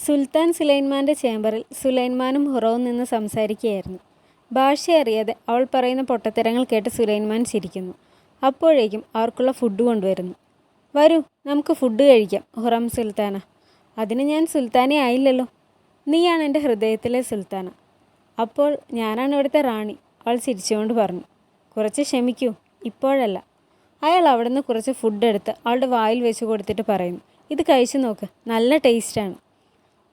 സുൽത്താൻ സുലൈമാൻ്റെ ചേംബറിൽ സുലൈമാനും ഹുറവും നിന്ന് സംസാരിക്കുകയായിരുന്നു. ഭാഷയറിയാതെ അവൾ പറയുന്ന പൊട്ടത്തരങ്ങൾ കേട്ട് സുലൈമാൻ ചിരിക്കുന്നു. അപ്പോഴേക്കും അവർക്കുള്ള ഫുഡ് കൊണ്ടുവരുന്നു. വരൂ, നമുക്ക് ഫുഡ് കഴിക്കാം ഹുറം സുൽത്താന. അതിന് ഞാൻ സുൽത്താനെ ആയില്ലല്ലോ. നീയാണ് എൻ്റെ ഹൃദയത്തിലെ സുൽത്താന. അപ്പോൾ ഞാനാണ് ഇവിടുത്തെ റാണി, അവൾ ചിരിച്ചുകൊണ്ട് പറഞ്ഞു. കുറച്ച് ക്ഷമിക്കൂ, ഇപ്പോഴല്ല. അയാൾ അവിടെ നിന്ന് കുറച്ച് ഫുഡ് എടുത്ത് അവളുടെ വായിൽ വെച്ച് കൊടുത്തിട്ട് പറയുന്നു, ഇത് കഴിച്ചു നോക്ക്, നല്ല ടേസ്റ്റാണ്.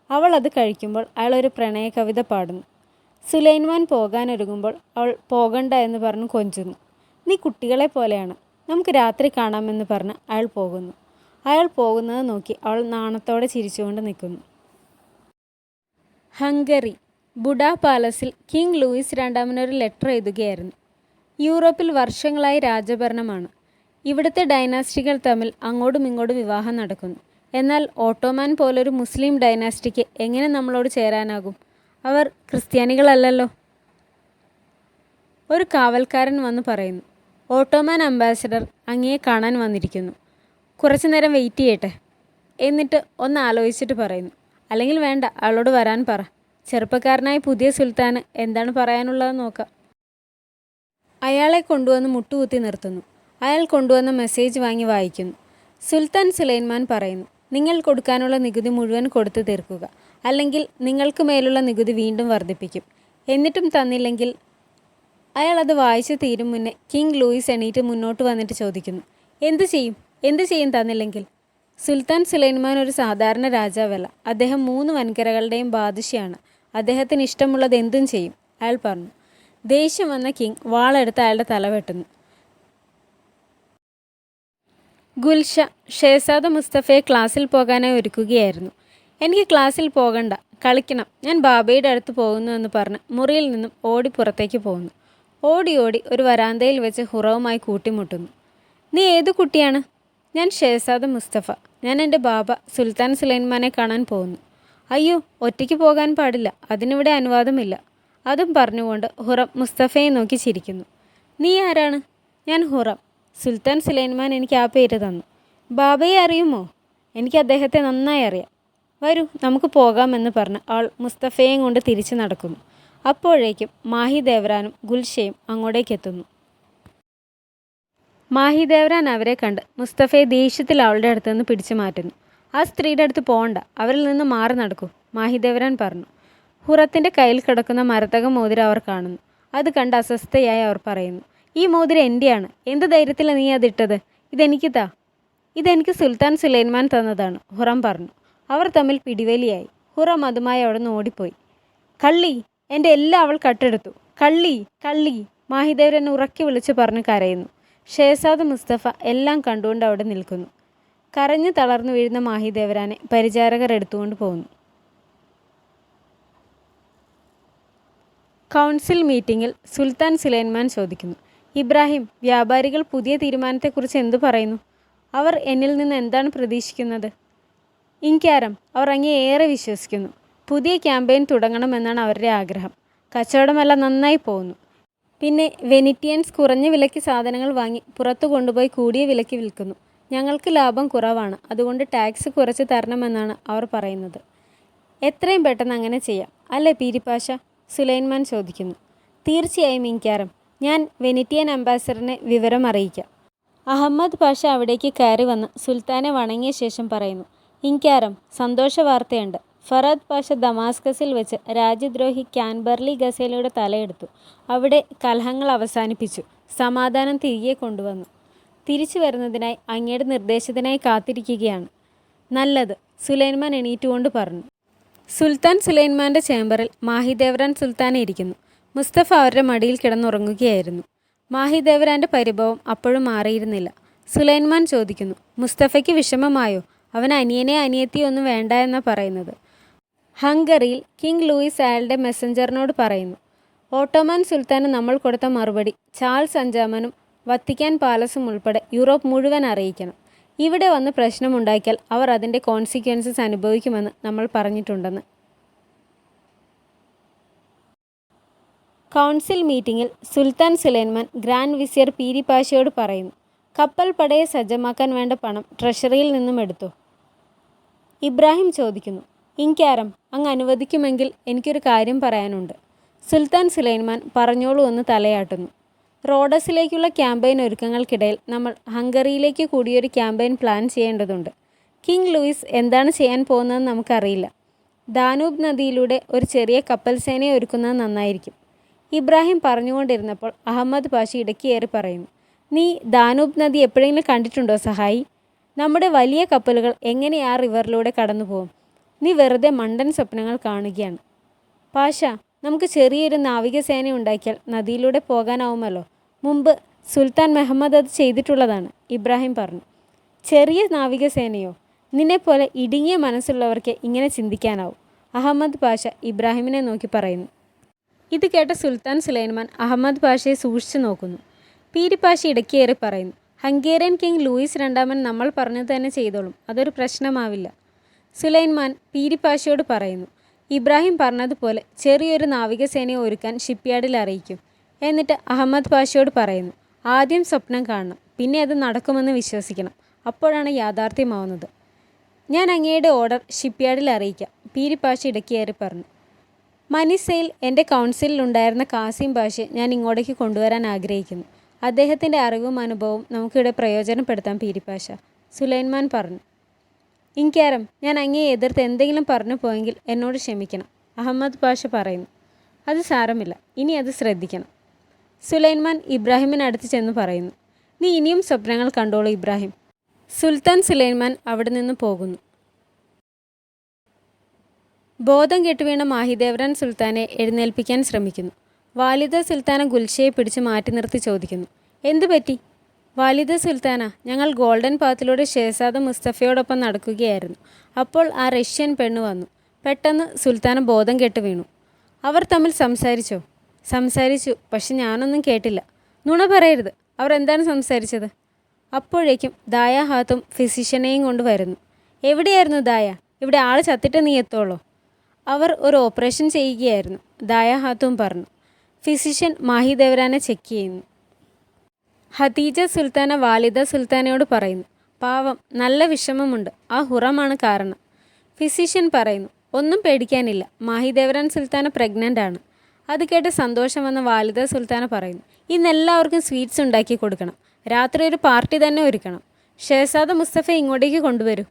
അവൾ അത് കഴിക്കുമ്പോൾ അയാൾ ഒരു പ്രണയ കവിത പാടുന്നു. സുലൈമാൻ പോകാനൊരുങ്ങുമ്പോൾ അവൾ പോകണ്ട എന്ന് പറഞ്ഞ് കൊഞ്ചുന്നു. നീ കുട്ടികളെ പോലെയാണ്, നമുക്ക് രാത്രി കാണാമെന്ന് പറഞ്ഞ് അയാൾ പോകുന്നു. അയാൾ പോകുന്നത് നോക്കി അവൾ നാണത്തോടെ ചിരിച്ചുകൊണ്ട് നിൽക്കുന്നു. ഹംഗറി ബുഡാ പാലസിൽ കിങ് ലൂയിസ് രണ്ടാമനൊരു ലെറ്റർ എഴുതുകയായിരുന്നു. യൂറോപ്പിൽ വർഷങ്ങളായി രാജഭരണമാണ്. ഇവിടുത്തെ ഡൈനാസ്റ്റികൾ തമ്മിൽ അങ്ങോട്ടും ഇങ്ങോട്ടും വിവാഹം നടക്കുന്നു. എന്നാൽ ഓട്ടോമാൻ പോലൊരു മുസ്ലിം ഡൈനാസ്റ്റിക്ക് എങ്ങനെ നമ്മളോട് ചേരാനാകും? അവർ ക്രിസ്ത്യാനികളല്ലല്ലോ. ഒരു കാവൽക്കാരൻ വന്ന് പറയുന്നു, ഓട്ടോമാൻ അംബാസഡർ അങ്ങയെ കാണാൻ വന്നിരിക്കുന്നു. കുറച്ചു നേരം വെയിറ്റ് ചെയ്യട്ടെ. എന്നിട്ട് ഒന്ന് ആലോചിച്ചിട്ട് പറയുന്നു, അല്ലെങ്കിൽ വേണ്ട, അവളോട് വരാൻ പറ. ചെറുപ്പക്കാരനായ പുതിയ സുൽത്താന് എന്താണ് പറയാനുള്ളതെന്ന് നോക്കാം. അയാളെ കൊണ്ടുവന്ന് മുട്ടുകുത്തി നിർത്തുന്നു. അയാൾ കൊണ്ടുവന്ന മെസ്സേജ് വാങ്ങി വായിക്കുന്നു. സുൽത്താൻ സുലൈമാൻ പറയുന്നു, നിങ്ങൾ കൊടുക്കാനുള്ള നികുതി മുഴുവൻ കൊടുത്തു തീർക്കുക, അല്ലെങ്കിൽ നിങ്ങൾക്ക് മേലുള്ള നികുതി വീണ്ടും വർദ്ധിപ്പിക്കും. എന്നിട്ടും തന്നില്ലെങ്കിൽ? അയാൾ അത് വായിച്ചു തീരും മുന്നേ കിങ് ലൂയിസ് എണീറ്റ് മുന്നോട്ട് വന്നിട്ട് ചോദിക്കുന്നു, എന്തു ചെയ്യും തന്നില്ലെങ്കിൽ? സുൽത്താൻ സുലൈമാൻ ഒരു സാധാരണ രാജാവല്ല. അദ്ദേഹം 3 വൻകരകളുടെയും ബാദുഷയാണ്. അദ്ദേഹത്തിന് ഇഷ്ടമുള്ളത് എന്തും ചെയ്യും, അയാൾ പറഞ്ഞു. ദേഷ്യം വന്ന കിങ് വാളെടുത്ത് അയാളുടെ തല വെട്ടുന്നു. ഗുൽഷ ഷേസാദ മുസ്തഫയെ ക്ലാസ്സിൽ പോകാനായി ഒരുക്കുകയായിരുന്നു. എനിക്ക് ക്ലാസ്സിൽ പോകണ്ട, കളിക്കണം, ഞാൻ ബാബയുടെ അടുത്ത് പോകുന്നു എന്ന് പറഞ്ഞ് മുറിയിൽ നിന്നും ഓടി പുറത്തേക്ക് പോകുന്നു. ഓടി ഒരു വരാന്തയിൽ വെച്ച് ഹുറവുമായി കൂട്ടിമുട്ടുന്നു. നീ ഏതു കുട്ടിയാണ്? ഞാൻ ഷേസാദ മുസ്തഫ. ഞാൻ എൻ്റെ ബാബ സുൽത്താൻ സുലൈമാനെ കാണാൻ പോകുന്നു. അയ്യോ, ഒറ്റയ്ക്ക് പോകാൻ പാടില്ല, അതിനിവിടെ അനുവാദമില്ല. അതും പറഞ്ഞുകൊണ്ട് ഹുറം മുസ്തഫയെ നോക്കി ചിരിക്കുന്നു. നീ ആരാണ്? ഞാൻ ഹുറം. സുൽത്താൻ സുലൈമാൻ എനിക്ക് ആ പേര് തന്നു. ബാബയെ അറിയുമോ? എനിക്ക് അദ്ദേഹത്തെ നന്നായി അറിയാം. വരൂ, നമുക്ക് പോകാമെന്ന് പറഞ്ഞ് അവൾ മുസ്തഫയെയും കൊണ്ട് തിരിച്ചു നടക്കുന്നു. അപ്പോഴേക്കും മാഹിദേവ്രാനും ഗുൽഷയും അങ്ങോട്ടേക്ക് എത്തുന്നു. മാഹിദേവ്രാൻ അവരെ കണ്ട് മുസ്തഫയെ ദേഷ്യത്തിൽ അവളുടെ അടുത്ത് നിന്ന് പിടിച്ചു മാറ്റുന്നു. ആ സ്ത്രീയുടെ അടുത്ത് പോകണ്ട, അവരിൽ നിന്ന് മാറി നടക്കൂ, മാഹിദേവ്രാൻ പറഞ്ഞു. ഹുറത്തിൻ്റെ കയ്യിൽ കിടക്കുന്ന മരതക മോതിരം അവർ കാണുന്നു. അത് കണ്ട് അസ്വസ്ഥയായി അവർ പറയുന്നു, ഈ മോതിരം എൻ്റെയാണ്. എന്ത് ധൈര്യത്തിലാണ് നീ അതിട്ടത്? ഇതെനിക്ക് സുൽത്താൻ സുലൈമാൻ തന്നതാണ്, ഹുറം പറഞ്ഞു. അവർ തമ്മിൽ പിടിവലിയായി. ഹുറം അതുമായി അവിടെ നിന്ന് ഓടിപ്പോയി. കള്ളി, എൻ്റെ എല്ലാം അവൾ കട്ടെടുത്തു. കള്ളി, മാഹിദേവരൻ ഉറക്കി വിളിച്ച് പറഞ്ഞ് കരയുന്നു. ഷേസാദ് മുസ്തഫ എല്ലാം കണ്ടുകൊണ്ട് അവിടെ നിൽക്കുന്നു. കരഞ്ഞു തളർന്നു വീഴുന്ന മാഹിദേവരാനെ പരിചാരകർ എടുത്തുകൊണ്ട് പോകുന്നു. കൗൺസിൽ മീറ്റിങ്ങിൽ സുൽത്താൻ സുലൈമാൻ ചോദിക്കുന്നു, ഇബ്രാഹിം, വ്യാപാരികൾ പുതിയ തീരുമാനത്തെക്കുറിച്ച് എന്തു പറയുന്നു? അവർ എന്നിൽ നിന്ന് എന്താണ് പ്രതീക്ഷിക്കുന്നത്? ഇൻക്യാരം, അവർ അങ്ങേ ഏറെ വിശ്വസിക്കുന്നു. പുതിയ ക്യാമ്പയിൻ തുടങ്ങണമെന്നാണ് അവരുടെ ആഗ്രഹം. കച്ചവടമെല്ലാം നന്നായി പോകുന്നു. പിന്നെ വെനിറ്റിയൻസ് കുറഞ്ഞ വിലയ്ക്ക് സാധനങ്ങൾ വാങ്ങി പുറത്തു കൊണ്ടുപോയി കൂടിയ വിലയ്ക്ക് വിൽക്കുന്നു. ഞങ്ങൾക്ക് ലാഭം കുറവാണ്, അതുകൊണ്ട് ടാക്സ് കുറച്ച് തരണമെന്നാണ് അവർ പറയുന്നത്. എത്രയും പെട്ടെന്ന് അങ്ങനെ ചെയ്യാം, അല്ലേ പീരിപ്പാഷ? സുലൈമാൻ ചോദിക്കുന്നു. തീർച്ചയായും ഇൻക്യാരം, ഞാൻ വെനിറ്റിയൻ അംബാസഡറിനെ വിവരം അറിയിക്കാം. അഹമ്മദ് പാഷ അവിടേക്ക് കയറി വന്ന് സുൽത്താനെ വണങ്ങിയ ശേഷം പറയുന്നു, ഇൻക്യാരം, സന്തോഷ വാർത്തയുണ്ട്. ഫറാദ് പാഷ ദമാസ്കസിൽ വെച്ച് രാജ്യദ്രോഹി ക്യാൻബർലി ഗസേലയുടെ തലയെടുത്തു. അവിടെ കലഹങ്ങൾ അവസാനിപ്പിച്ചു, സമാധാനം തിരികെ കൊണ്ടുവന്നു. തിരിച്ചു വരുന്നതിനായി അങ്ങയുടെ നിർദ്ദേശത്തിനായി കാത്തിരിക്കുകയാണ്. നല്ലത്, സുലൈമാൻ എണീറ്റുകൊണ്ട് പറഞ്ഞു. സുൽത്താൻ സുലൈമാൻ്റെ ചേംബറിൽ മാഹിദേവ്രാൻ സുൽത്താനെ ഇരിക്കുന്നു. മുസ്തഫ അവരുടെ മടിയിൽ കിടന്നുറങ്ങുകയായിരുന്നു. മാഹിദേവ്രാൻ്റെ പരിഭവം അപ്പോഴും മാറിയിരുന്നില്ല. സുലൈമാൻ ചോദിക്കുന്നു, മുസ്തഫയ്ക്ക് വിഷമമായോ? അവൻ അനിയനെ അനിയത്തിയോ ഒന്നും വേണ്ട എന്നാണ് പറയുന്നത്. ഹംഗറിയിൽ കിങ് ലൂയിസ് അയാളുടെ മെസ്സഞ്ചറിനോട് പറയുന്നു, ഓട്ടോമാൻ സുൽത്താന് നമ്മൾ കൊടുത്ത മറുപടി ചാൾസ് അഞ്ചാമനും വത്തിക്കാൻ പാലസും ഉൾപ്പെടെ യൂറോപ്പ് മുഴുവൻ അറിയിക്കണം. ഇവിടെ വന്ന് പ്രശ്നമുണ്ടാക്കിയാൽ അവർ അതിൻ്റെ കോൺസിക്വൻസസ് അനുഭവിക്കുമെന്ന് നമ്മൾ പറഞ്ഞിട്ടുണ്ടെന്ന്. കൗൺസിൽ മീറ്റിങ്ങിൽ സുൽത്താൻ സുലൈമാൻ ഗ്രാൻഡ് വിസിയർ പീരിപ്പാഷയോട് പറയുന്നു, കപ്പൽ പടയെ സജ്ജമാക്കാൻ വേണ്ട പണം ട്രഷറിയിൽ നിന്നും എടുത്തോ? ഇബ്രാഹിം ചോദിക്കുന്നു, ഇൻക്യാരം, അങ്ങ് അനുവദിക്കുമെങ്കിൽ എനിക്കൊരു കാര്യം പറയാനുണ്ട്. സുൽത്താൻ സുലൈമാൻ പറഞ്ഞോളൂ എന്ന് തലയാട്ടുന്നു. റോഡസിലേക്കുള്ള ക്യാമ്പയിൻ ഒരുക്കങ്ങൾക്കിടയിൽ നമ്മൾ ഹംഗറിയിലേക്ക് കൂടിയൊരു ക്യാമ്പയിൻ പ്ലാൻ ചെയ്യേണ്ടതുണ്ട്. കിങ് ലൂയിസ് എന്താണ് ചെയ്യാൻ പോകുന്നതെന്ന് നമുക്കറിയില്ല. ദാനൂബ് നദിയിലൂടെ ഒരു ചെറിയ കപ്പൽ സേനയെ ഒരുക്കുന്നത് നന്നായിരിക്കും. ഇബ്രാഹിം പറഞ്ഞുകൊണ്ടിരുന്നപ്പോൾ അഹമ്മദ് പാഷ ഇടയ്ക്ക് കയറി പറയുന്നു, നീ ദാനൂബ് നദി എപ്പോഴെങ്കിലും കണ്ടിട്ടുണ്ടോ സഹായി? നമ്മുടെ വലിയ കപ്പലുകൾ എങ്ങനെ ആ റിവറിലൂടെ കടന്നു പോകും? നീ വെറുതെ മണ്ടൻ സ്വപ്നങ്ങൾ കാണുകയാണ്. പാഷ, നമുക്ക് ചെറിയൊരു നാവികസേന ഉണ്ടാക്കിയാൽ നദിയിലൂടെ പോകാനാവുമല്ലോ. മുമ്പ് സുൽത്താൻ മെഹമ്മദ് അത് ചെയ്തിട്ടുള്ളതാണ്, ഇബ്രാഹിം പറഞ്ഞു. ചെറിയ നാവികസേനയോ? നിന്നെപ്പോലെ ഇടുങ്ങിയ മനസ്സുള്ളവർക്ക് ഇങ്ങനെ ചിന്തിക്കാനാവും, അഹമ്മദ് പാഷ ഇബ്രാഹിമിനെ നോക്കി പറയുന്നു. ഇത് കേട്ട സുൽത്താൻ സുലൈമാൻ അഹമ്മദ് പാഷയെ സൂക്ഷിച്ചു നോക്കുന്നു. പീരിപ്പാഷ ഇടയ്ക്കേറി പറയുന്നു, ഹംഗേറിയൻ കിങ് ലൂയിസ് രണ്ടാമൻ നമ്മൾ പറഞ്ഞത് തന്നെ ചെയ്തോളും, അതൊരു പ്രശ്നമാവില്ല. സുലൈമാൻ പീരിപ്പാഷയോട് പറയുന്നു, ഇബ്രാഹിം പറഞ്ഞതുപോലെ ചെറിയൊരു നാവികസേനയെ ഒരുക്കാൻ ഷിപ്പ്യാർഡിൽ അറിയിക്കും. എന്നിട്ട് അഹമ്മദ് പാഷയോട് പറയുന്നു, ആദ്യം സ്വപ്നം കാണണം, പിന്നെ അത് നടക്കുമെന്ന് വിശ്വസിക്കണം, അപ്പോഴാണ് യാഥാർത്ഥ്യമാവുന്നത്. ഞാൻ അങ്ങയുടെ ഓർഡർ ഷിപ്പ്യാർഡിൽ അറിയിക്കാം, പീരിപ്പാഷ ഇടയ്ക്കേറി പറഞ്ഞു. മനിസയിൽ എൻ്റെ കൗൺസിലിലുണ്ടായിരുന്ന കാസിം പാഷയെ ഞാൻ ഇങ്ങോട്ടേക്ക് കൊണ്ടുവരാൻ ആഗ്രഹിക്കുന്നു. അദ്ദേഹത്തിൻ്റെ അറിവും അനുഭവവും നമുക്കിവിടെ പ്രയോജനപ്പെടുത്താം പീരിപ്പാഷ, സുലൈമാൻ പറഞ്ഞു. ഇൻക്യാരം, ഞാൻ അങ്ങയെ എതിർത്ത് എന്തെങ്കിലും പറഞ്ഞു പോയെങ്കിൽ എന്നോട് ക്ഷമിക്കണം, അഹമ്മദ് പാഷ പറയുന്നു. അത് സാരമില്ല, ഇനി അത് ശ്രദ്ധിക്കണം. സുലൈമാൻ ഇബ്രാഹിമിനടുത്ത് ചെന്ന് പറയുന്നു, നീ ഇനിയും സ്വപ്നങ്ങൾ കണ്ടോളൂ ഇബ്രാഹിം. സുൽത്താൻ സുലൈമാൻ അവിടെ നിന്ന് പോകുന്നു. ബോധം കെട്ടുവീണ മാഹിദേവ്രാൻ സുൽത്താനെ എഴുന്നേൽപ്പിക്കാൻ ശ്രമിക്കുന്നു. വാലിദ സുൽത്താന ഗുൽഷയെ പിടിച്ച് മാറ്റി നിർത്തി ചോദിക്കുന്നു, എന്തു പറ്റി? വാലിദ സുൽത്താന, ഞങ്ങൾ ഗോൾഡൻ പാത്തിലൂടെ ഷേസാദ മുസ്തഫയോടൊപ്പം നടക്കുകയായിരുന്നു. അപ്പോൾ ആ റഷ്യൻ പെണ്ണ് വന്നു. പെട്ടെന്ന് സുൽത്താന ബോധം കെട്ട് വീണു. അവർ തമ്മിൽ സംസാരിച്ചോ? സംസാരിച്ചു, പക്ഷെ ഞാനൊന്നും കേട്ടില്ല. നുണ പറയരുത്, അവർ എന്താണ് സംസാരിച്ചത്? അപ്പോഴേക്കും ദായ ഹാത്തും ഫിസിഷ്യനെയും കൊണ്ട് വരുന്നു. എവിടെയായിരുന്നു ദായ? ഇവിടെ ആൾ ചത്തിട്ട് നീ എത്തോളോ? അവർ ഒരു ഓപ്പറേഷൻ ചെയ്യുകയായിരുന്നു, ദായ ഹാത്തും പറഞ്ഞു. ഫിസിഷ്യൻ മാഹിദേവ്രാനെ ചെക്ക് ചെയ്യുന്നു. ഹദീജ സുൽത്താന വാലിദ സുൽത്താനയോട് പറയുന്നു, പാവം, നല്ല വിഷമമുണ്ട്, ആ ഹുറമാണ് കാരണം. ഫിസിഷ്യൻ പറയുന്നു, ഒന്നും പേടിക്കാനില്ല, മാഹിദേവ്രാൻ സുൽത്താന പ്രഗ്നൻ്റ് ആണ്. അത് കേട്ട് സന്തോഷം വന്ന വാലിദ സുൽത്താന പറയുന്നു, ഇന്ന് എല്ലാവർക്കും സ്വീറ്റ്സ് ഉണ്ടാക്കി കൊടുക്കണം, രാത്രി ഒരു പാർട്ടി തന്നെ ഒരുക്കണം. ഷേസാദ മുസ്തഫ ഇങ്ങോട്ടേക്ക് കൊണ്ടുവരൂ.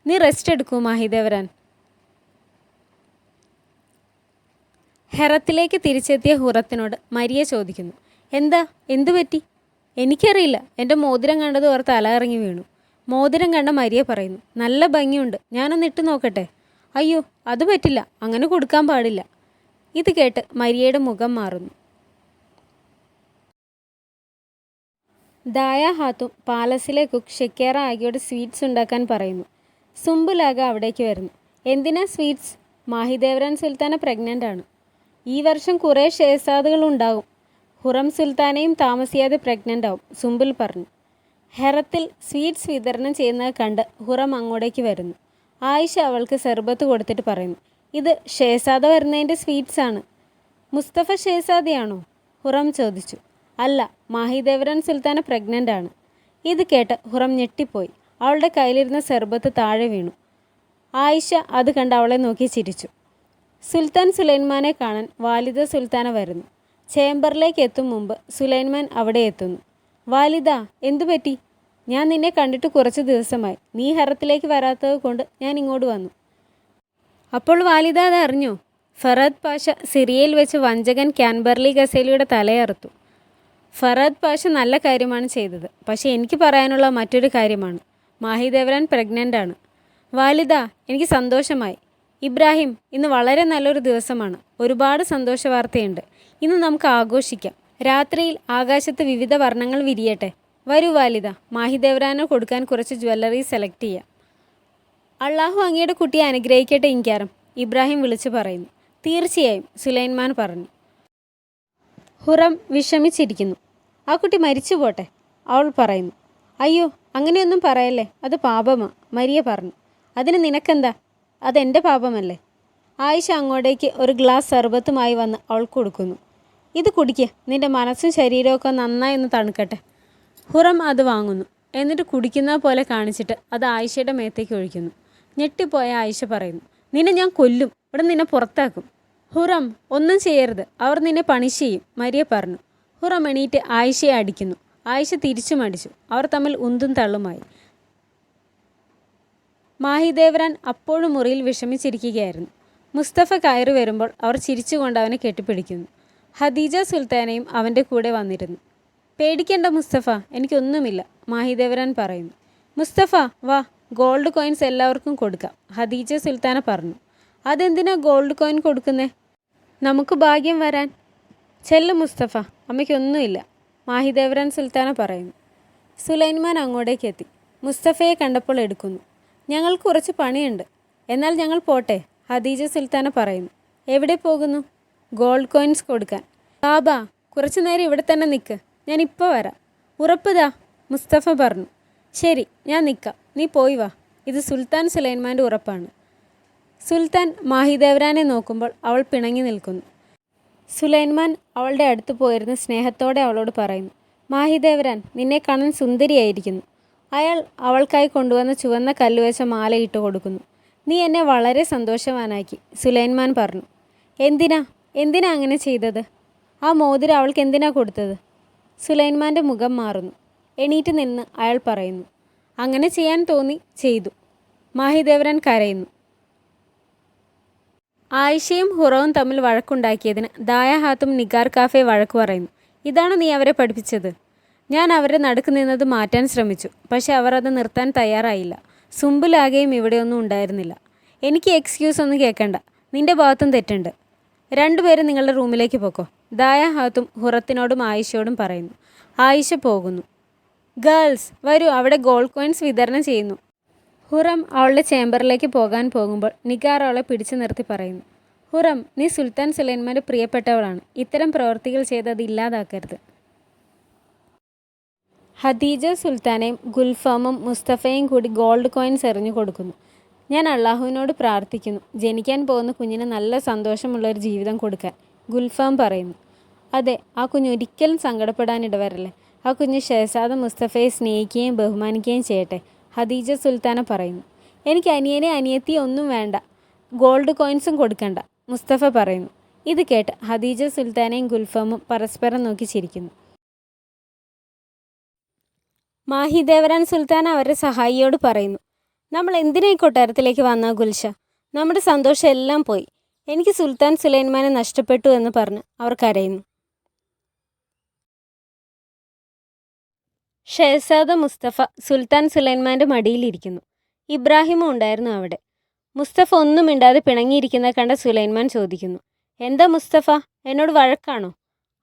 നീ റെസ്റ്റ് എടുക്കൂ മാഹിദേവ്രാൻ. ഹെറത്തിലേക്ക് തിരിച്ചെത്തിയ ഹുറത്തിനോട് മരിയ ചോദിക്കുന്നു, എന്തു പറ്റി? എനിക്കറിയില്ല, എൻ്റെ മോതിരം കണ്ടത് ഓർത്ത് തല ഇറങ്ങി വീണു. മോതിരം കണ്ട മരിയ പറയുന്നു, നല്ല ഭംഗിയുണ്ട്, ഞാനൊന്ന് ഇട്ട് നോക്കട്ടെ? അയ്യോ, അത് പറ്റില്ല, അങ്ങനെ കൊടുക്കാൻ പാടില്ല. ഇത് കേട്ട് മരിയയുടെ മുഖം മാറുന്നു. ദായ ഹാത്തും പാലസിലെ കുക്ക് ഷെക്കേറ ആഗിയോട് സ്വീറ്റ്സ് ഉണ്ടാക്കാൻ പറയുന്നു. സുംബുലാഗ അവിടേക്ക് വരുന്നു. എന്തിനാ സ്വീറ്റ്സ്? മാഹിദേവ്രാൻ സുൽത്താന പ്രഗ്നൻ്റ് ആണ്. ഈ വർഷം കുറേ ഷേസാദുകൾ ഉണ്ടാകും. ഹുറം സുൽത്താനയും താമസിയാതെ പ്രഗ്നൻ്റ് ആവും, സുംബുൽ പറഞ്ഞു. ഹെറത്തിൽ സ്വീറ്റ്സ് വിതരണം ചെയ്യുന്നത് കണ്ട് ഹുറം അങ്ങോട്ടേക്ക് വരുന്നു. ആയിഷ അവൾക്ക് സർബത്ത് കൊടുത്തിട്ട് പറയുന്നു, ഇത് ഷേസാദ വരുന്നതിൻ്റെ സ്വീറ്റ്സ് ആണ്. മുസ്തഫ ഷേസാദയാണോ? ഹുറം ചോദിച്ചു. അല്ല, മാഹിദേവ്രാൻ സുൽത്താന പ്രഗ്നൻ്റ് ആണ്. ഇത് കേട്ട് ഹുറം ഞെട്ടിപ്പോയി. അവളുടെ കയ്യിലിരുന്ന സർബത്ത് താഴെ വീണു. ആയിഷ അത് കണ്ട് അവളെ നോക്കി ചിരിച്ചു. സുൽത്താൻ സുലൈമാനെ കാണാൻ വാലിദ സുൽത്താന വരുന്നു. ചേംബറിലേക്ക് എത്തും മുമ്പ് സുലൈമാൻ അവിടെ എത്തുന്നു. വാലിദ, എന്തുപറ്റി? ഞാൻ നിന്നെ കണ്ടിട്ട് കുറച്ച് ദിവസമായി, നീ ഹെറത്തിലേക്ക് വരാത്തത് കൊണ്ട് ഞാൻ ഇങ്ങോട്ട് വന്നു. അപ്പോൾ വാലിദ അത് അറിഞ്ഞോ? ഫറദ് പാഷ സിറിയയിൽ വെച്ച് വഞ്ചകൻ ക്യാൻബർലി ഗസേലിയുടെ തലയറുത്തു. ഫറദ് പാഷ നല്ല കാര്യമാണ് ചെയ്തത്, പക്ഷേ എനിക്ക് പറയാനുള്ള മറ്റൊരു കാര്യമാണ്. മാഹിദേവ്രാൻ പ്രഗ്നൻ്റ് ആണ്. വാലിദ, എനിക്ക് സന്തോഷമായി. ഇബ്രാഹിം, ഇന്ന് വളരെ നല്ലൊരു ദിവസമാണ്, ഒരുപാട് സന്തോഷ വാർത്തയുണ്ട്. ഇന്ന് നമുക്ക് ആഘോഷിക്കാം. രാത്രിയിൽ ആകാശത്ത് വിവിധ വർണ്ണങ്ങൾ വിരിയട്ടെ. വരൂ വാലിദ, മാഹിദേവ്രാന് കൊടുക്കാൻ കുറച്ച് ജ്വല്ലറി സെലക്ട് ചെയ്യാം. അള്ളാഹു അങ്ങയുടെ കുട്ടിയെ അനുഗ്രഹിക്കട്ടെ ഇൻക്യാരം, ഇബ്രാഹിം വിളിച്ചു പറയുന്നു. തീർച്ചയായും, സുലൈമാൻ പറഞ്ഞു. ഹുറം വിഷമിച്ചിരിക്കുന്നു. ആ കുട്ടി മരിച്ചു പോട്ടെ, അവൾ പറയുന്നു. അയ്യോ, അങ്ങനെയൊന്നും പറയല്ലേ, അത് പാപമാ, മരിയ പറഞ്ഞു. അതിന് നിനക്കെന്താ? അതെൻ്റെ പാപമല്ലേ? ആയിഷ അങ്ങോട്ടേക്ക് ഒരു ഗ്ലാസ് സർബത്തുമായി വന്ന് അവൾക്ക് കൊടുക്കുന്നു. ഇത് കുടിക്കുക, നിൻ്റെ മനസ്സും ശരീരമൊക്കെ നന്നായി ഒന്ന് തണുക്കട്ടെ. ഹുറം അത് വാങ്ങുന്നു. എന്നിട്ട് കുടിക്കുന്ന പോലെ കാണിച്ചിട്ട് അത് ആയിഷയുടെ മേത്തേക്ക് ഒഴിക്കുന്നു. ഞെട്ടിപ്പോയ ആയിഷ പറയുന്നു, നിന്നെ ഞാൻ കൊല്ലും, ഇവിടെ നിന്നെ പുറത്താക്കും. ഹുറം, ഒന്നും ചെയ്യരുത്, അവർ നിന്നെ പണിഷ് ചെയ്യും, മരിയ പറഞ്ഞു. ഹുറം എണീറ്റ് ആയിഷയെ അടിക്കുന്നു. ആയിഷ തിരിച്ചും അടിച്ചു. അവർ തമ്മിൽ ഉന്തും തള്ളുമായി. മാഹിദേവ്രാൻ അപ്പോഴും മുറിയിൽ വിഷമിച്ചിരിക്കുകയായിരുന്നു. മുസ്തഫ കയറി വരുമ്പോൾ അവർ ചിരിച്ചുകൊണ്ട് അവനെ കെട്ടിപ്പിടിക്കുന്നു. ഖദീജ സുൽത്താനയും അവൻ്റെ കൂടെ വന്നിരുന്നു. പേടിക്കേണ്ട മുസ്തഫ, എനിക്കൊന്നുമില്ല, മാഹിദേവ്രാൻ പറയുന്നു. മുസ്തഫ വാ, ഗോൾഡ് കോയിൻസ് എല്ലാവർക്കും കൊടുക്കാം, ഖദീജ സുൽത്താന പറഞ്ഞു. അതെന്തിനാ ഗോൾഡ് കോയിൻ കൊടുക്കുന്നേ? നമുക്ക് ഭാഗ്യം വരാൻ. ചെല്ലു മുസ്തഫ, അമ്മയ്ക്കൊന്നുമില്ല, മാഹിദേവ്രാൻ സുൽത്താന പറയുന്നു. സുലൈമാൻ അങ്ങോട്ടേക്ക് എത്തി. മുസ്തഫയെ കണ്ടപ്പോൾ എടുക്കുന്നു. ഞങ്ങൾക്ക് കുറച്ച് പണിയുണ്ട്, എന്നാൽ ഞങ്ങൾ പോട്ടെ, ഖദീജ സുൽത്താന പറയുന്നു. എവിടെ പോകുന്നു? ഗോൾഡ് കോയിൻസ് കൊടുക്കാൻ. ബാബ, കുറച്ചു നേരം ഇവിടെ തന്നെ നിൽക്ക്, ഞാൻ ഇപ്പോൾ വരാം. ഉറപ്പുതാ, മുസ്തഫ പറഞ്ഞു. ശരി, ഞാൻ നിൽക്കാം, നീ പോയി വാ, ഇത് സുൽത്താൻ സുലൈമാൻ്റെ ഉറപ്പാണ്. സുൽത്താൻ മാഹിദേവ്രാനെ നോക്കുമ്പോൾ അവൾ പിണങ്ങി നിൽക്കുന്നു. സുലൈമാൻ അവളുടെ അടുത്ത് പോയിരുന്ന് സ്നേഹത്തോടെ അവളോട് പറയുന്നു. മാഹിദേവ്രാൻ, നിന്നെ കാണാൻ സുന്ദരിയായിരിക്കുന്നു. അയാൾ അവൾക്കായി കൊണ്ടുവന്ന ചുവന്ന കല്ലുവെച്ച മാല ഇട്ട് കൊടുക്കുന്നു. നീ എന്നെ വളരെ സന്തോഷവാനാക്കി, സുലൈമാൻ പറഞ്ഞു. എന്തിനാ അങ്ങനെ ചെയ്തത്? ആ മോതിരം അവൾക്ക് എന്തിനാ കൊടുത്തത്? സുലൈമാൻ്റെ മുഖം മാറുന്നു. എണീറ്റ് നിന്ന് അയാൾ പറയുന്നു. അങ്ങനെ ചെയ്യാൻ തോന്നി, ചെയ്തു. മാഹിദേവ്രാൻ കരയുന്നു. ആയിഷയും ഹുറവും തമ്മിൽ വഴക്കുണ്ടാക്കിയതിന് ദായ ഹാത്തും നിഗാർ കാഫെ വഴക്ക് പറയുന്നു. ഇതാണ് നീ അവരെ പഠിപ്പിച്ചത്? ഞാൻ അവരെ നടുക്ക് നിന്നത് മാറ്റാൻ ശ്രമിച്ചു, പക്ഷെ അവർ അത് നിർത്താൻ തയ്യാറായില്ല. സുംബുലാകെയും ഇവിടെയൊന്നും ഉണ്ടായിരുന്നില്ല. എനിക്ക് എക്സ്ക്യൂസ് ഒന്നും കേൾക്കണ്ട, നിന്റെ ഭാഗത്തും തെറ്റുണ്ട്. രണ്ടുപേരും നിങ്ങളുടെ റൂമിലേക്ക് പോക്കോ, ദായ ഹാത്തും ഹുറത്തിനോടും ആയിഷയോടും പറയുന്നു. ആയിഷ പോകുന്നു. ഗേൾസ് വരൂ, അവിടെ ഗോൾഡ് കോയിൻസ് വിതരണം ചെയ്യുന്നു. ഹുറം അവളുടെ ചേംബറിലേക്ക് പോകാൻ പോകുമ്പോൾ നിഗാർ അവളെ പിടിച്ചു നിർത്തി പറയുന്നു. ഹുറം, നീ സുൽത്താൻ സുലൈമാൻ്റെ പ്രിയപ്പെട്ടവളാണ്, ഇത്തരം പ്രവൃത്തികൾ ചെയ്ത് അത് ഇല്ലാതാക്കരുത്. ഖദീജ സുൽത്താനയും ഗുൽഫാമും മുസ്തഫയും കൂടി ഗോൾഡ് കോയിൻസ് എറിഞ്ഞു കൊടുക്കുന്നു. ഞാൻ അള്ളാഹുവിനോട് പ്രാർത്ഥിക്കുന്നു ജനിക്കാൻ പോകുന്ന കുഞ്ഞിന് നല്ല സന്തോഷമുള്ളൊരു ജീവിതം കൊടുക്കാൻ, ഗുൽഫാം പറയുന്നു. അതെ, ആ കുഞ്ഞ് ഒരിക്കലും സങ്കടപ്പെടാനിടവരല്ലേ. ആ കുഞ്ഞ് ഷഹസാദ മുസ്തഫയെ സ്നേഹിക്കുകയും ബഹുമാനിക്കുകയും ചെയ്യട്ടെ, ഖദീജ സുൽത്താന പറയുന്നു. എനിക്ക് അനിയനെ അനിയത്തിയെ ഒന്നും വേണ്ട, ഗോൾഡ് കോയിൻസും കൊടുക്കണ്ട, മുസ്തഫ പറയുന്നു. ഇത് കേട്ട് ഖദീജ സുൽത്താനയും ഗുൽഫാമും പരസ്പരം നോക്കി ചിരിക്കുന്നു. മാഹിദേവ്രാൻ സുൽത്താൻ അവരുടെ സഹായിയോട് പറയുന്നു. നമ്മൾ എന്തിനാ ഈ കൊട്ടാരത്തിലേക്ക് വന്ന ഗുൽഷ? നമ്മുടെ സന്തോഷം എല്ലാം പോയി. എനിക്ക് സുൽത്താൻ സുലൈമാനെ നഷ്ടപ്പെട്ടു എന്ന് പറഞ്ഞ് അവർ കരയുന്നു. ഷഹസാദ മുസ്തഫ സുൽത്താൻ സുലൈമാൻ്റെ മടിയിലിരിക്കുന്നു. ഇബ്രാഹിമും ഉണ്ടായിരുന്നു അവിടെ. മുസ്തഫ ഒന്നും മിണ്ടാതെ പിണങ്ങിയിരിക്കുന്ന കണ്ട സുലൈമാൻ ചോദിക്കുന്നു. എന്താ മുസ്തഫ, എന്നോട് വഴക്കാണോ?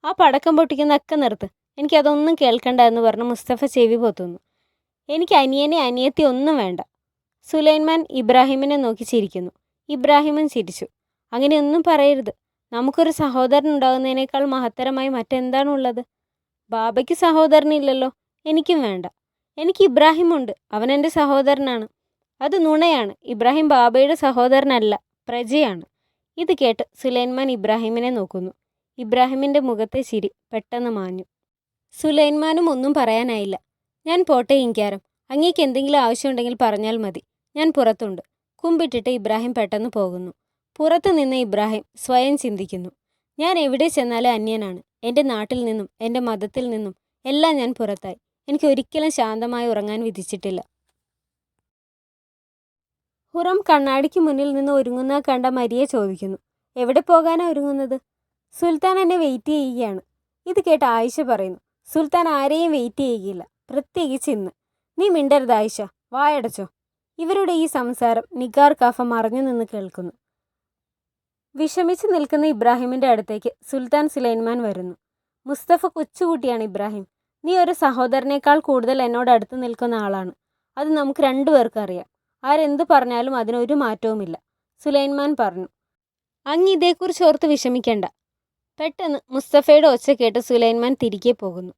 ആ പടക്കം പൊട്ടിക്കുന്നതൊക്കെ നിർത്ത്, എനിക്കതൊന്നും കേൾക്കണ്ട എന്ന് പറഞ്ഞ് മുസ്തഫ ചെവി പൊത്തുന്നു. എനിക്ക് അനിയനെ അനിയത്തി ഒന്നും വേണ്ട. സുലൈമാൻ ഇബ്രാഹിമിനെ നോക്കി ചിരിക്കുന്നു. ഇബ്രാഹിമും ചിരിച്ചു. അങ്ങനെയൊന്നും പറയരുത്, നമുക്കൊരു സഹോദരൻ ഉണ്ടാകുന്നതിനേക്കാൾ മഹത്തരമായി മറ്റെന്താണുള്ളത്? ബാബയ്ക്ക് സഹോദരനില്ലല്ലോ, എനിക്കും വേണ്ട. എനിക്ക് ഇബ്രാഹിമുണ്ട്, അവൻ എൻ്റെ സഹോദരനാണ്. അത് നുണയാണ്, ഇബ്രാഹിം ബാബയുടെ സഹോദരനല്ല, പ്രജയാണ്. ഇത് കേട്ട് സുലൈമാൻ ഇബ്രാഹിമിനെ നോക്കുന്നു. ഇബ്രാഹിമിൻ്റെ മുഖത്തെ ചിരി പെട്ടെന്ന് മാഞ്ഞു. സുലൈമാനും ഒന്നും പറയാനായില്ല. ഞാൻ പോട്ടെ ഇങ്കാരം, അങ്ങേക്ക് എന്തെങ്കിലും ആവശ്യമുണ്ടെങ്കിൽ പറഞ്ഞാൽ മതി, ഞാൻ പുറത്തുണ്ട്. കുമ്പിട്ടിട്ട് ഇബ്രാഹിം പെട്ടെന്ന് പോകുന്നു. പുറത്തു നിന്ന് ഇബ്രാഹിം സ്വയം ചിന്തിക്കുന്നു. ഞാൻ എവിടെ ചെന്നാലും അന്യനാണ്. എൻ്റെ നാട്ടിൽ നിന്നും എൻ്റെ മതത്തിൽ നിന്നും എല്ലാം ഞാൻ പുറത്തായി. എനിക്ക് ഒരിക്കലും ശാന്തമായി ഉറങ്ങാൻ വിധിച്ചിട്ടില്ല. ഹുറം കണ്ണാടിക്ക് മുന്നിൽ നിന്ന് ഒരുങ്ങുന്ന കണ്ട മരിയെ ചോദിക്കുന്നു. എവിടെ പോകാനാണ് ഒരുങ്ങുന്നത്? സുൽത്താൻ എന്നെ വെയിറ്റ് ചെയ്യുകയാണ്. ഇത് കേട്ട് ആയിഷ പറയുന്നു. സുൽത്താൻ ആരെയും വെയിറ്റ് ചെയ്യുകയില്ല, പ്രത്യേകിച്ച് ഇന്ന്. നീ മിണ്ടരുത് ആയിഷ, വായടച്ചോ. ഇവരുടെ ഈ സംസാരം നിഗാർ കാഫ മറഞ്ഞു നിന്ന് കേൾക്കുന്നു. വിഷമിച്ച് നിൽക്കുന്ന ഇബ്രാഹിമിൻ്റെ അടുത്തേക്ക് സുൽത്താൻ സുലൈമാൻ വരുന്നു. മുസ്തഫ കൊച്ചുകുട്ടിയാണ് ഇബ്രാഹിം. നീ ഒരു സഹോദരനേക്കാൾ കൂടുതൽ എന്നോട് അടുത്ത് നിൽക്കുന്ന ആളാണ്. അത് നമുക്ക് രണ്ടുപേർക്കും അറിയാം. ആരെന്ത് പറഞ്ഞാലും അതിനൊരു മാറ്റവുമില്ല, സുലൈമാൻ പറഞ്ഞു. അങ്ങ് ഇതേക്കുറിച്ച് ഓർത്ത് വിഷമിക്കണ്ട. പെട്ടെന്ന് മുസ്തഫയുടെ ഒച്ച കേട്ട് സുലൈമാൻ തിരികെ പോകുന്നു.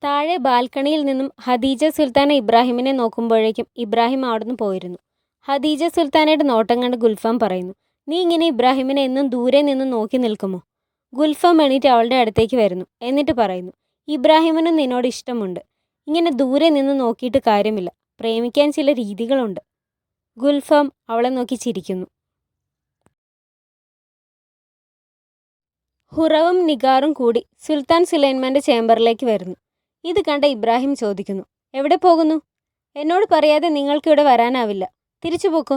താഴെ ബാൽക്കണിയിൽ നിന്നും ഖദീജ സുൽത്താന ഇബ്രാഹിമിനെ നോക്കുമ്പോഴേക്കും ഇബ്രാഹിം അവിടുന്ന് പോയിരുന്നു. ഖദീജ സുൽത്താനയുടെ നോട്ടം കണ്ട് ഗുൽഫാം പറയുന്നു. നീ ഇങ്ങനെ ഇബ്രാഹിമിനെ എന്നും ദൂരെ നിന്ന് നോക്കി നിൽക്കുമോ? ഗുൽഫാം എണീറ്റ് അവളുടെ അടുത്തേക്ക് വരുന്നു. എന്നിട്ട് പറയുന്നു. ഇബ്രാഹിമിനും നിന്നോട് ഇഷ്ടമുണ്ട്. ഇങ്ങനെ ദൂരെ നിന്ന് നോക്കിയിട്ട് കാര്യമില്ല. പ്രേമിക്കാൻ ചില രീതികളുണ്ട്. ഗുൽഫാം അവളെ നോക്കി ചിരിക്കുന്നു. ഹുറവും നിഗാറും കൂടി സുൽത്താൻ സുലൈമാൻ്റെ ചേംബറിലേക്ക് വരുന്നു. ഇത് കണ്ട ഇബ്രാഹിം ചോദിക്കുന്നു, എവിടെ പോകുന്നു? എന്നോട് പറയാതെ നിങ്ങൾക്കിവിടെ വരാനാവില്ല. തിരിച്ചു പോക്കോ.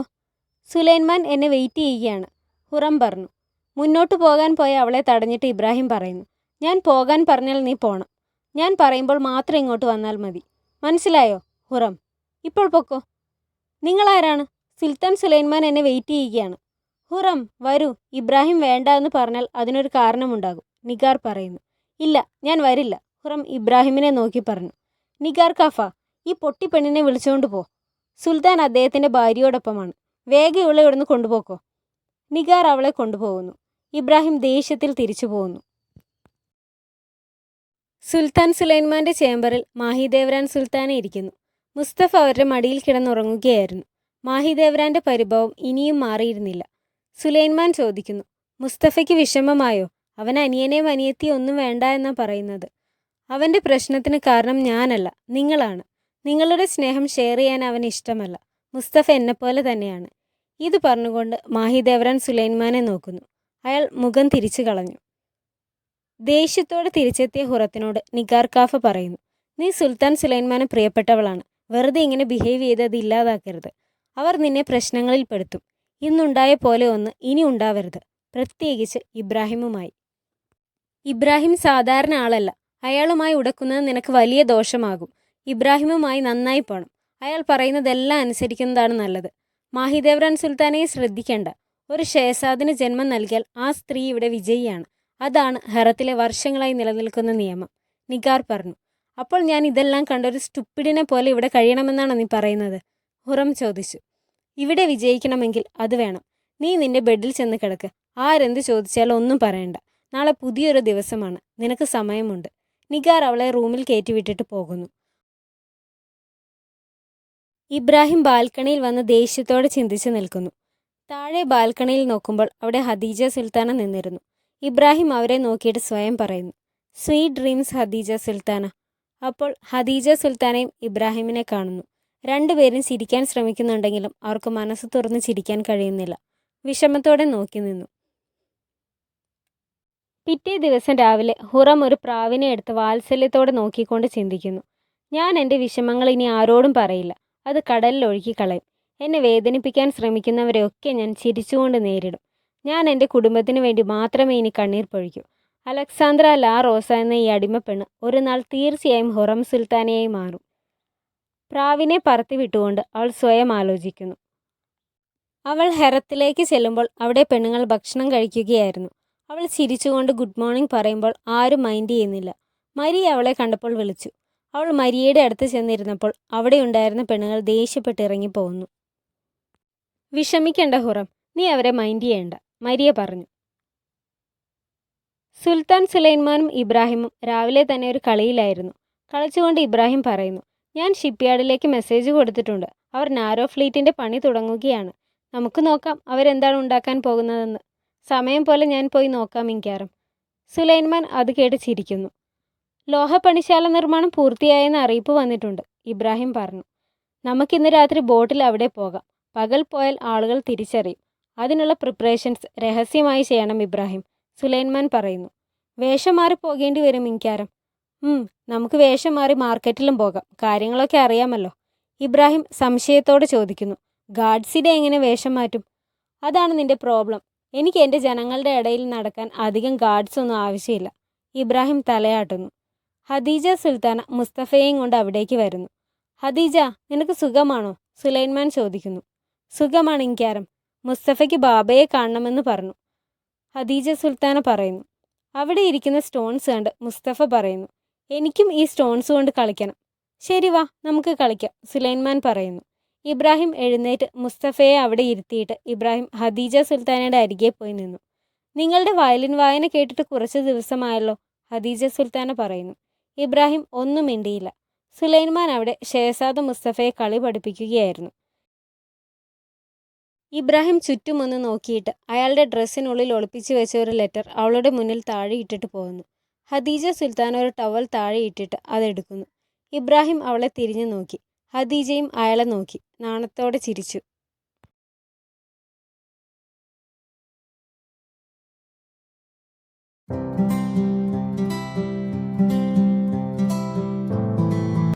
സുലൈമാൻ എന്നെ വെയിറ്റ് ചെയ്യുകയാണ്, ഹുറം പറഞ്ഞു. മുന്നോട്ട് പോകാൻ പോയ അവളെ തടഞ്ഞിട്ട് ഇബ്രാഹിം പറയുന്നു, ഞാൻ പോകാൻ പറഞ്ഞാൽ നീ പോണം. ഞാൻ പറയുമ്പോൾ മാത്രം ഇങ്ങോട്ട് വന്നാൽ മതി. മനസ്സിലായോ ഹുറം? ഇപ്പോൾ പൊക്കോ. നിങ്ങളാരാണ്? സുൽത്താൻ സുലൈമാൻ എന്നെ വെയിറ്റ് ചെയ്യുകയാണ്. ഹുറം വരൂ. ഇബ്രാഹിം വേണ്ട എന്ന് പറഞ്ഞാൽ അതിനൊരു കാരണമുണ്ടാകും, നിഗാർ പറയുന്നു. ഇല്ല, ഞാൻ വരില്ല, ഹുറം ഇബ്രാഹിമിനെ നോക്കി പറഞ്ഞു. നിഗാർ കഫ, ഈ പൊട്ടിപ്പെണ്ണിനെ വിളിച്ചുകൊണ്ട് പോ. സുൽത്താൻ അദ്ദേഹത്തിൻ്റെ ഭാര്യയോടൊപ്പമാണ്. വേഗം ഇവളെ ഇവിടുന്ന് കൊണ്ടുപോക്കോ. നിഗാർ അവളെ കൊണ്ടുപോകുന്നു. ഇബ്രാഹിം ദേഷ്യത്തിൽ തിരിച്ചു പോകുന്നു. സുൽത്താൻ സുലൈമാൻ്റെ ചേംബറിൽ മാഹിദേവ്രാൻ സുൽത്താനെ ഇരിക്കുന്നു. മുസ്തഫ അവരുടെ മടിയിൽ കിടന്നുറങ്ങുകയായിരുന്നു. മാഹിദേവ്രാൻ്റെ പരിഭവം ഇനിയും മാറിയിരുന്നില്ല. സുലൈമാൻ ചോദിക്കുന്നു, മുസ്തഫയ്ക്ക് വിഷമമായോ? അവൻ അനിയനെയും അനിയത്തിയും ഒന്നും വേണ്ട എന്നാ പറയുന്നത്. അവൻ്റെ പ്രശ്നത്തിന് കാരണം ഞാനല്ല, നിങ്ങളാണ്. നിങ്ങളുടെ സ്നേഹം ഷെയർ ചെയ്യാൻ അവന് ഇഷ്ടമല്ല. മുസ്തഫ എന്നെപ്പോലെ തന്നെയാണ്. ഇത് പറഞ്ഞുകൊണ്ട് മാഹിദേവ്രാൻ സുലൈമാനെ നോക്കുന്നു. അയാൾ മുഖം തിരിച്ചു കളഞ്ഞു. ദേഷ്യത്തോടെ തിരിച്ചെത്തിയ ഹുറത്തിനോട് നിഗാർ കാഫ പറയുന്നു, നീ സുൽത്താൻ സുലൈമാന് പ്രിയപ്പെട്ടവളാണ്. വെറുതെ ഇങ്ങനെ ബിഹേവ് ചെയ്ത് അത് ഇല്ലാതാക്കരുത്. അവർ നിന്നെ പ്രശ്നങ്ങളിൽ പെടുത്തും. ഇന്നുണ്ടായ പോലെ ഒന്ന് ഇനി ഉണ്ടാവരുത്, പ്രത്യേകിച്ച് ഇബ്രാഹിമുമായി. ഇബ്രാഹിം സാധാരണ ആളല്ല. അയാളുമായി ഉടക്കുന്നത് നിനക്ക് വലിയ ദോഷമാകും. ഇബ്രാഹിമുമായി നന്നായി പോണം. അയാൾ പറയുന്നതെല്ലാം അനുസരിക്കുന്നതാണ് നല്ലത്. മാഹിദേവ്രാൻ സുൽത്താനയെ ശ്രദ്ധിക്കേണ്ട. ഒരു ഷേസാദിന് ജന്മം നൽകിയാൽ ആ സ്ത്രീ ഇവിടെ വിജയിയാണ്. അതാണ് ഹെറത്തിലെ വർഷങ്ങളായി നിലനിൽക്കുന്ന നിയമം, നിഗാർ പറഞ്ഞു. അപ്പോൾ ഞാൻ ഇതെല്ലാം കണ്ടൊരു സ്റ്റുപ്പിഡിനെ പോലെ ഇവിടെ കഴിയണമെന്നാണ് നീ പറയുന്നത്? ഹുറം ചോദിച്ചു. ഇവിടെ വിജയിക്കണമെങ്കിൽ അത് വേണം. നീ നിന്റെ ബെഡിൽ ചെന്ന് കിടക്ക്. ആരെന്ത് ചോദിച്ചാലും ഒന്നും പറയണ്ട. നാളെ പുതിയൊരു ദിവസമാണ്, നിനക്ക് സമയമുണ്ട്. നിഗാർ അവളെ റൂമിൽ കയറ്റിവിട്ടിട്ട് പോകുന്നു. ഇബ്രാഹിം ബാൽക്കണിയിൽ വന്ന് ദേഷ്യത്തോടെ ചിന്തിച്ചു നിൽക്കുന്നു. താഴെ ബാൽക്കണിയിൽ നോക്കുമ്പോൾ അവിടെ ഖദീജ സുൽത്താന നിന്നിരുന്നു. ഇബ്രാഹിം അവരെ നോക്കിയിട്ട് സ്വയം പറയുന്നു, സ്വീറ്റ് ഡ്രീംസ് ഖദീജ സുൽത്താന. അപ്പോൾ ഖദീജ സുൽത്താനയും ഇബ്രാഹിമിനെ കാണുന്നു. രണ്ടുപേരും ചിരിക്കാൻ ശ്രമിക്കുന്നുണ്ടെങ്കിലും അവർക്ക് മനസ്സ് തുറന്ന് ചിരിക്കാൻ കഴിയുന്നില്ല. വിഷമത്തോടെ നോക്കി നിന്നു. പിറ്റേ ദിവസം രാവിലെ ഹുറം ഒരു പ്രാവിനെ എടുത്ത് വാത്സല്യത്തോടെ നോക്കിക്കൊണ്ട് ചിന്തിക്കുന്നു, ഞാൻ എൻ്റെ വിഷമങ്ങൾ ഇനി ആരോടും പറയില്ല. അത് കടലിൽ ഒഴുക്കിക്കളയും. എന്നെ വേദനിപ്പിക്കാൻ ശ്രമിക്കുന്നവരെയൊക്കെ ഞാൻ ചിരിച്ചുകൊണ്ട് നേരിടും. ഞാൻ എൻ്റെ കുടുംബത്തിന് വേണ്ടി മാത്രമേ ഇനി കണ്ണീർ പൊഴിക്കൂ. അലക്സാന്ദ്ര ലാ റോസ എന്ന ഈ അടിമപ്പെണ്ണ് ഒരു നാൾ തീർച്ചയായും ഹുറം സുൽത്താനയായി മാറും. പ്രാവിനെ പറത്തി വിട്ടുകൊണ്ട് അവൾ സ്വയം ആലോചിക്കുന്നു. അവൾ ഹെറത്തിലേക്ക് ചെല്ലുമ്പോൾ അവിടെ പെണ്ണുങ്ങൾ ഭക്ഷണം കഴിക്കുകയായിരുന്നു. അവൾ ചിരിച്ചുകൊണ്ട് ഗുഡ് മോർണിംഗ് പറയുമ്പോൾ ആരും മൈൻഡ് ചെയ്യുന്നില്ല. മരിയ അവളെ കണ്ടപ്പോൾ വിളിച്ചു. അവൾ മരിയയുടെ അടുത്ത് ചെന്നിരുന്നപ്പോൾ അവിടെ ഉണ്ടായിരുന്ന പെണ്ണുങ്ങൾ ദേഷ്യപ്പെട്ട് ഇറങ്ങിപ്പോകുന്നു. വിഷമിക്കേണ്ട ഹുറം, നീ അവരെ മൈൻഡ് ചെയ്യേണ്ട, മരിയ പറഞ്ഞു. സുൽത്താൻ സുലൈമാനും ഇബ്രാഹിമും രാവിലെ തന്നെ ഒരു കളിയിലായിരുന്നു. കളിച്ചുകൊണ്ട് ഇബ്രാഹിം പറയുന്നു, ഞാൻ ഷിപ്പ്യാർഡിലേക്ക് മെസ്സേജ് കൊടുത്തിട്ടുണ്ട്. അവർ നാരോ ഫ്ലീറ്റിൻ്റെ പണി തുടങ്ങുകയാണ്. നമുക്ക് നോക്കാം അവരെന്താണ് ഉണ്ടാക്കാൻ പോകുന്നതെന്ന്. സമയം പോലെ ഞാൻ പോയി നോക്കാം മിക്കവാറും. സുലൈമാൻ അത് കേട്ട് ചിരിക്കുന്നു. ലോഹപ്പണിശാല നിർമ്മാണം പൂർത്തിയായെന്ന് അറിയിപ്പ് വന്നിട്ടുണ്ട്, ഇബ്രാഹിം പറഞ്ഞു. നമുക്കിന്ന് രാത്രി ബോട്ടിൽ അവിടെ പോകാം. പകൽ പോയാൽ ആളുകൾ തിരിച്ചറിയും. അതിനുള്ള പ്രിപ്പറേഷൻസ് രഹസ്യമായി ചെയ്യണം ഇബ്രാഹിം, സുലൈമാൻ പറയുന്നു. വേഷം മാറി പോകേണ്ടി വരും മിക്കവാറും. നമുക്ക് വേഷം മാറി മാർക്കറ്റിലും പോകാം. കാര്യങ്ങളൊക്കെ അറിയാമല്ലോ. ഇബ്രാഹിം സംശയത്തോടെ ചോദിക്കുന്നു. ഗാർഡ്സിനെ എങ്ങനെ വേഷം മാറ്റും? അതാണ് നിന്റെ പ്രോബ്ലം. എനിക്ക് എൻ്റെ ജനങ്ങളുടെ ഇടയിൽ നടക്കാൻ അധികം ഗാർഡ്സ് ഒന്നും ആവശ്യമില്ല, ഇബ്രാഹിം തലയാട്ടുന്നു. ഖദീജ സുൽത്താന മുസ്തഫയെയും കൊണ്ട് അവിടേക്ക് വരുന്നു. ഖദീജ, നിനക്ക് സുഖമാണോ? സുലൈമാൻ ചോദിക്കുന്നു. സുഖമാണ് ഇൻക്യാരം. മുസ്തഫയ്ക്ക് ബാബയെ കാണണമെന്ന് പറഞ്ഞു, ഖദീജ സുൽത്താന പറയുന്നു. അവിടെ ഇരിക്കുന്ന സ്റ്റോൺസ് കണ്ട് മുസ്തഫ പറയുന്നു, എനിക്കും ഈ സ്റ്റോൺസ് കൊണ്ട് കളിക്കണം. ശരി വാ, നമുക്ക് കളിക്കാം, സുലൈമാൻ പറയുന്നു. ഇബ്രാഹിം എഴുന്നേറ്റ് മുസ്തഫയെ അവിടെ ഇരുത്തിയിട്ട് ഇബ്രാഹിം ഖദീജ സുൽത്താനയുടെ അരികെ പോയി നിന്നു. നിങ്ങളുടെ വയലിൻ വായന കേട്ടിട്ട് കുറച്ച് ദിവസമായല്ലോ, ഖദീജ സുൽത്താന പറയുന്നു. ഇബ്രാഹിം ഒന്നും മിണ്ടിയില്ല. സുലൈമാൻ അവിടെ ഷേസാദ് മുസ്തഫയെ കളി പഠിപ്പിക്കുകയായിരുന്നു. ഇബ്രാഹിം ചുറ്റുമൊന്ന് നോക്കിയിട്ട് അയാളുടെ ഡ്രസ്സിനുള്ളിൽ ഒളിപ്പിച്ചു വെച്ച ഒരു ലെറ്റർ അവളുടെ മുന്നിൽ താഴെ ഇട്ടിട്ട് പോകുന്നു. ഖദീജ സുൽത്താൻ ഒരു ടവൽ താഴെ ഇട്ടിട്ട് അതെടുക്കുന്നു. ഇബ്രാഹിം അവളെ തിരിഞ്ഞു നോക്കി. ഖദീജയും അയാളെ നോക്കി നാണത്തോടെ ചിരിച്ചു.